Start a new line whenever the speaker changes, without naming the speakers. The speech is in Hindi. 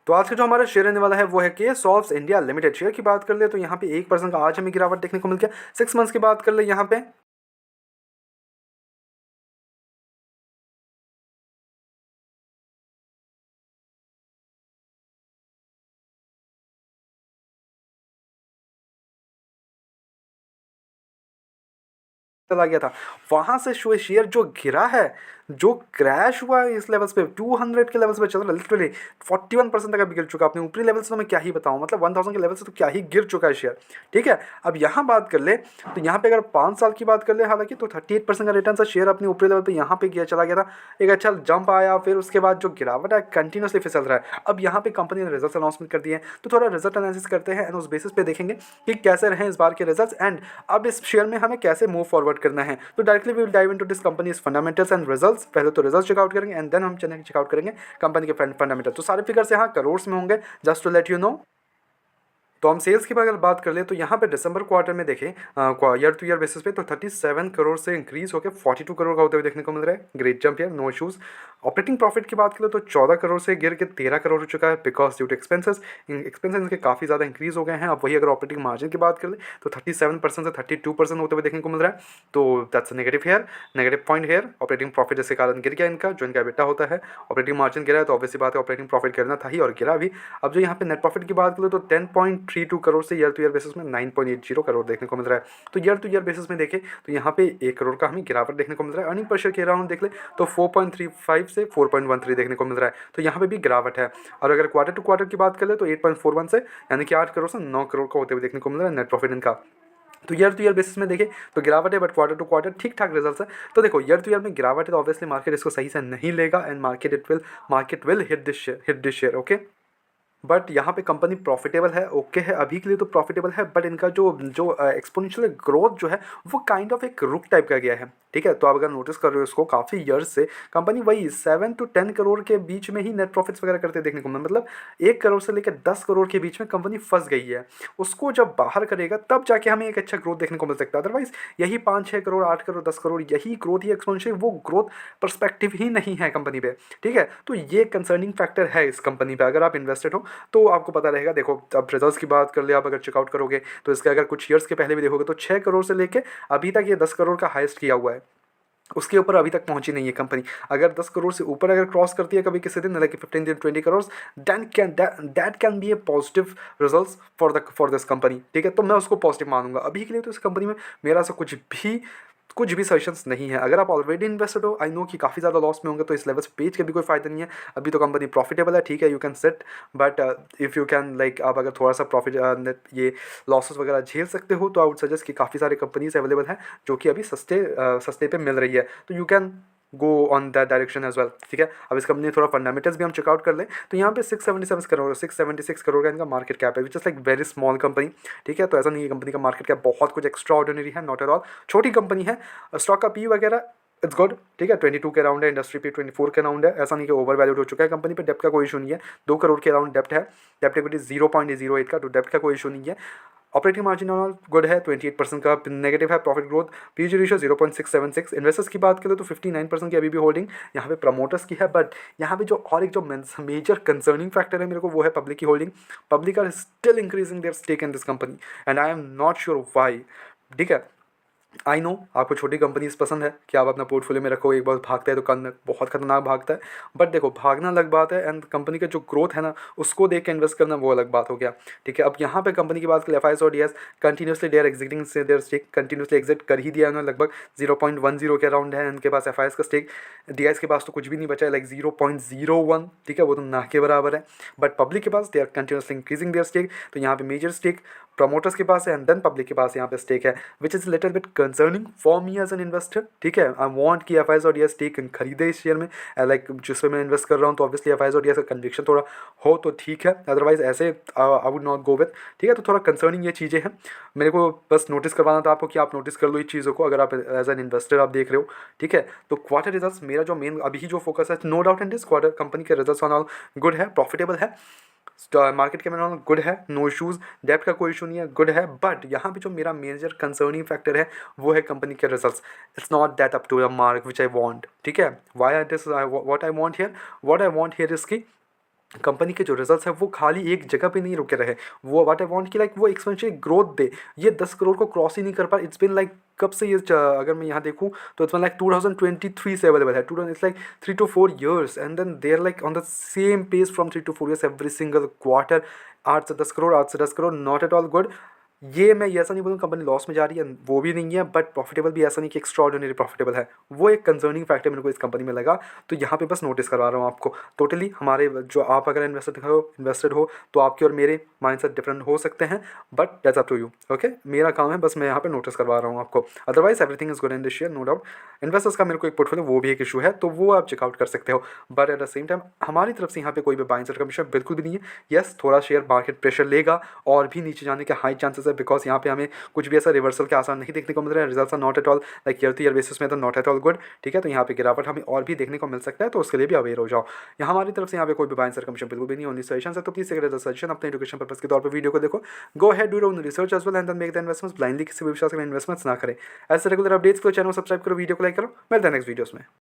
तो आज का जो हमारा शेयर रहने वाला है वो है के सॉल्व्स इंडिया लिमिटेड। शेयर की बात कर ले तो यहाँ पे 1% का आज हमें गिरावट देखने को मिल गया। 6 मंथ्स की बात कर ले यहाँ पे चला गया था, वहां से शेयर जो गिरा है, जो क्रैश हुआ है इस लेवल्स पे 200 के लेवल्स पे चल रहा है, लिटरली 41% तक अभी गिर चुका है। अपने ऊपरी लेवल से तो मैं क्या ही बताऊं, मतलब 1000 के लेवल से तो क्या ही गिर चुका है शेयर। ठीक है, अब यहाँ बात कर ले तो यहाँ पे अगर 5 साल की बात कर ले हालांकि तो 38% का रिटर्न से शेयर अपने ऊपरी लेवल पे यहाँ पे चला गया था। एक अच्छा जंप आया, फिर उसके बाद जो गिरावट है कंटिन्यूसली फिर चल रहा है। अब यहाँ पे कंपनी ने रिजल्ट अनाउंसमेंट कर दिए हैं, तो थोड़ा रिजल्ट एनालिसिस करते हैं एंड उस बेसिस पे देखेंगे कि कैसे रहे इस बार के रिजल्ट एंड अब इस शेयर में हमें कैसे मूव फॉरवर्ड करना है। तो directly we will dive into this company's fundamentals and results. पहले तो रिजल्ट चेकआउट करेंगे एंड देन हम चेकआउट करेंगे कंपनी के फंडामेंटल। तो सारे फिगर्स यहाँ करोड़ में होंगे, just to let you know. तो हम सेल्स की अगर बात कर ले तो यहाँ पे दिसंबर क्वार्टर में देखें ईयर टू ईयर बेसिस पे तो 37 करोड़ से इंक्रीज होकर 42 करोड़ का होते हुए देखने को मिल रहा है। ग्रेट जंप है, नो इशूज़। ऑपरेटिंग प्रॉफिट की बात करें तो 14 करोड़ से गिर के 13 करोड़ हो चुका है बिकॉज ड्यू टू एक्सपेंसेस इनके काफ़ी ज़्यादा इंक्रीज हो गए हैं। अब वही अगर ऑपरेटिंग मार्जिन की बात कर ले तो 37% से 32% होते हुए देखने को मिल रहा है। तो that's negative here, negative point here. Operating profit इसके कारण गिर गया इनका, जो इनका बेटा होता है। ऑपरेटिंग मार्जिन गिरा है तो ऑब्वियसली बात है ऑपरेटिंग प्रॉफिट गिरना था ही और गिरा भी। अब जो यहाँ पे नेट प्रॉफिट की बात करें तो 10.32 करोड़ से ईयर टू ईयर बेसिस में 9.80 करोड़ देखने को मिल रहा है। तो ईयर टू ईयर बेसिस में देखें तो यहाँ पे 1 करोड़ का हमें गिरावट देखने को मिल रहा है। अर्निंग पर शेयर के अराउंड देख ले तो 4.35 से 4.13 देखने को मिल रहा है, तो यहाँ पे भी गिरावट है। और अगर क्वार्टर टू क्वार्टर की बात कर ले तो 8.41 से यानी कि 8 करोड़ से 9 करोड़ का होते हुए देखने को मिल रहा है नेट प्रॉफिट इनका। तो ईयर टू ईयर बेसिस में देखें तो गिरावट है, बट क्वार्टर टू क्वार्टर ठीक ठाक रिजल्ट है। तो देखो ईयर टू ईयर में गिरावट है तो ऑब्वियसली मार्केट इसको सही से नहीं लेगा and market will hit this share, okay. But यहाँ पे कंपनी प्रॉफिटेबल है, ओके है, अभी के लिए तो प्रॉफिटेबल है, बट इनका जो जो एक्सपोनेंशियल ग्रोथ जो है वो काइंड ऑफ एक रुक टाइप का गया है। ठीक है, तो आप अगर नोटिस कर रहे हो इसको काफ़ी ईयर्स से कंपनी वही 7 to 10 करोड़ के बीच में ही नेट प्रॉफिट्स वगैरह करते देखने को मिला, मतलब 1 करोड़ से लेकर 10 करोड़ के बीच में कंपनी फंस गई है। उसको जब बाहर करेगा तब जाके हमें एक अच्छा ग्रोथ देखने को मिल सकता है। अदरवाइज यही 5-6 करोड़ 8 करोड़ 10 करोड़ यही ग्रोथ ही एक्सपोनेंशियल, वो ग्रोथ पर्सपेक्टिव ही नहीं है कंपनी पे। ठीक है, तो ये कंसर्निंग फैक्टर है इस कंपनी पे। अगर आप इन्वेस्टेड हो तो आपको पता रहेगा। देखो अब रिजल्ट्स की बात कर ले, आप अगर चेकआउट करोगे तो इसके अगर कुछ ईयर्स के पहले भी देखोगे तो 6 करोड़ से लेके अभी तक ये 10 करोड़ का हाईएस्ट किया हुआ है, उसके ऊपर अभी तक पहुंची नहीं है कंपनी। अगर 10 करोड़ से ऊपर अगर क्रॉस करती है कभी किसी दिन, like 15-20 crore, that can be A positive results for this company. ठीक है, तो मैं उसको पॉजिटिव मानूंगा। अभी के लिए तो इस कंपनी में मेरा ऐसा कुछ भी सजेशंस नहीं है। अगर आप ऑलरेडी इन्वेस्टेड हो, आई नो कि काफ़ी ज़्यादा लॉस में होंगे, तो इस लेवल से बेच के भी कोई फ़ायदा नहीं है। अभी तो कंपनी प्रॉफिटेबल है, ठीक है, you can set, but if you can like आप अगर थोड़ा सा प्रॉफिट ये लॉसेस वगैरह झेल सकते हो तो आई वुड सजेस्ट कि काफ़ी सारे कंपनीज अवेलेबल हैं जो कि अभी सस्ते पे मिल रही है, तो you can go on that direction as well. ठीक है, अब इस कंपनी थोड़ा फंडामेंटल्स भी हम चेकआउट कर लें तो यहाँ पे 676 करोड़ का इनका मार्केट कैप है, which is like very small company. ठीक है, तो ऐसा नहीं है कंपनी का मार्केट कैप बहुत कुछ एक्स्ट्रा ऑर्डिनरी है, नॉट एट ऑल, छोटी कंपनी है। स्टॉक का पी वगैरह इट्स गुड। ठीक है, 22 के अराउंड है, इंडस्ट्री पे 24 के अराउंड है। ऐसा नहीं कि ओवर वैल्यूड हो चुका है कंपनी पे। डेप्ट का कोई इशू नहीं है, 2 करोड़ के अराउंड डेप्ट है। डेप्ट इक्विटी 0.08 का, तो डेप्ट का कोई इशू नहीं है। ऑपरेटिंग मार्जिन ऑल गुड है, 28% का नेगेटिव है। Profit growth, PG ratio 0.676। Investors की बात करें तो 59% की अभी भी होल्डिंग यहाँ पे प्रमोटर्स की है। बट यहाँ पे जो और एक जो मेजर कंसर्निंग फैक्टर है मेरे को, वो है पब्लिक की होल्डिंग। Public are still increasing their stake in this company and I'm not sure why. ठीक है, आई नो आपको छोटी कंपनीज पसंद है कि आप अपना पोर्टफोलियो में रखो, एक बार भागता है तो बहुत खतरनाक भागता है। बट देखो भागना अलग बात है एंड कंपनी का जो ग्रोथ है ना उसको देख के इन्वेस्ट करना वो अलग बात हो गया। ठीक है, अब यहाँ पे कंपनी की बात करें, एफ और D S continuously they are exiting से देयर स्टेक, कंटिन्यूसली एग्जिट कर ही दिया उन्होंने, लगभग 0.10 के अराउंड है इनके पास एफ का स्टेक। डी एस के पास तो कुछ भी नहीं बचा है, लाइक 0.01। ठीक है, वो तो ना के बराबर है। बट पब्लिक के पास they are continuously increasing their stake, तो यहाँ पे मेजर स्टेक प्रमोटर्स के पास है एंड देन पब्लिक के पास यहाँ पे स्टेक है, which is little bit concerning for me as an investor. ठीक है, आई वांट कि एफ और डी एस स्टेक खरीदे इस शेयर में, लाइक जिस पे मैं इन्वेस्ट कर रहा हूँ, तो ऑब्वियसली एफ और डी एस का कन्विक्शन थोड़ा हो तो ठीक है, अदरवाइज ऐसे I would not go with. ठीक है, तो थोड़ा कंसर्निंग ये चीज़ें हैं, मेरे को बस नोटिस करवाना था आपको कि आप नोटिस कर लो इस चीज़ों को अगर आप एज एन इन्वेस्टर आप देख रहे हो। ठीक है, तो क्वार्टर रिजल्ट्स मेरा जो मेन अभी जो फोकस है, no doubt in this quarter company के रिजल्ट्स ऑन ऑल गुड है, प्रॉफिटेबल है, मार्केट के में गुड है, नो इशूज़, डेप्ट का कोई इशू नहीं है, गुड है। बट यहाँ पे जो मेरा मेजर कंसर्निंग फैक्टर है वो है कंपनी के results. It's not that up to the mark which I want. ठीक है, what I want here is की कंपनी के जो रिजल्ट्स हैं वो खाली एक जगह पे नहीं रुके रहे। वो व्हाट आई वांट कि लाइक वो एक्सपेंशियल ग्रोथ दे। ये 10 करोड़ को क्रॉस ही नहीं कर पा। इट्स बिन लाइक कब से ये अगर मैं यहाँ देखूँ तो इट्स लाइक 2023 से अवेलेबल है। It's like 3 to 4 years and then they are like on the same pace from 3 to 4 years every single quarter. 8 से 10 करोड़, 8 से 10 crore, not at all good. ये मैं ये ऐसा नहीं बोलूँ कंपनी लॉस में जा रही है, वो भी नहीं है, बट प्रॉफिटेबल भी ऐसा नहीं कि एक्स्ट्रॉर्डिनरी प्रॉफिटेबल है। वो एक कंसर्निंग फैक्टर मेरे को इस कंपनी में लगा, तो यहाँ पे बस नोटिस करवा रहा हूँ आपको। टोटली हमारे जो आप अगर इन्वेस्टेड हो तो आपके और मेरे माइंडसेट डिफरेंट हो सकते हैं, but that's up to you. Okay, मेरा काम है बस मैं यहाँ पे नोटिस करवा रहा हूँ आपको। Otherwise everything is good in this share, no doubt. Investors का मेरे को एक पोर्टफोलियो वो भी एक इशू है, तो वो आप चेकआउट कर सकते हो। But at the same time हमारी तरफ से यहाँ पे कोई भी बाइंग सेट कमीशन बिल्कुल भी नहीं है। यस, थोड़ा शेयर मार्केट प्रेशर लेगा और भी नीचे जाने के हाई चांसेस है, बिकॉज यहाँ पे हमें कुछ भी ऐसा रिवर्सल के आसार नहीं देखने को मिल रहा है। Results are not at all like year to year basis में तो नॉट एट ऑल गुड। ठीक है, तो यहाँ पे गिरावट हमें और भी देखने को मिल सकता है, तो उसके लिए भी अवेयर हो जाओ। यहाँ हमारी तरफ से यहाँ पे कोई भी बाइंग सेट कमीशन बिल्कुल भी नहीं, ओनली सजेशन है। तो प्लीज सजेशन अपने एजुकेशन पर्पस के तौर पर वीडियो को देखो। Go ahead do your research as well and then make the investments. Blindly किसी भी विश्वास करें इन्वेस्टमेंट्स ना करें। ऐसे रेगुलर अपडेट्स को चैनल सब्सक्राइब करो, वीडियो को लाइक करो। मिलते हैं नेक्स्ट वीडियोस में।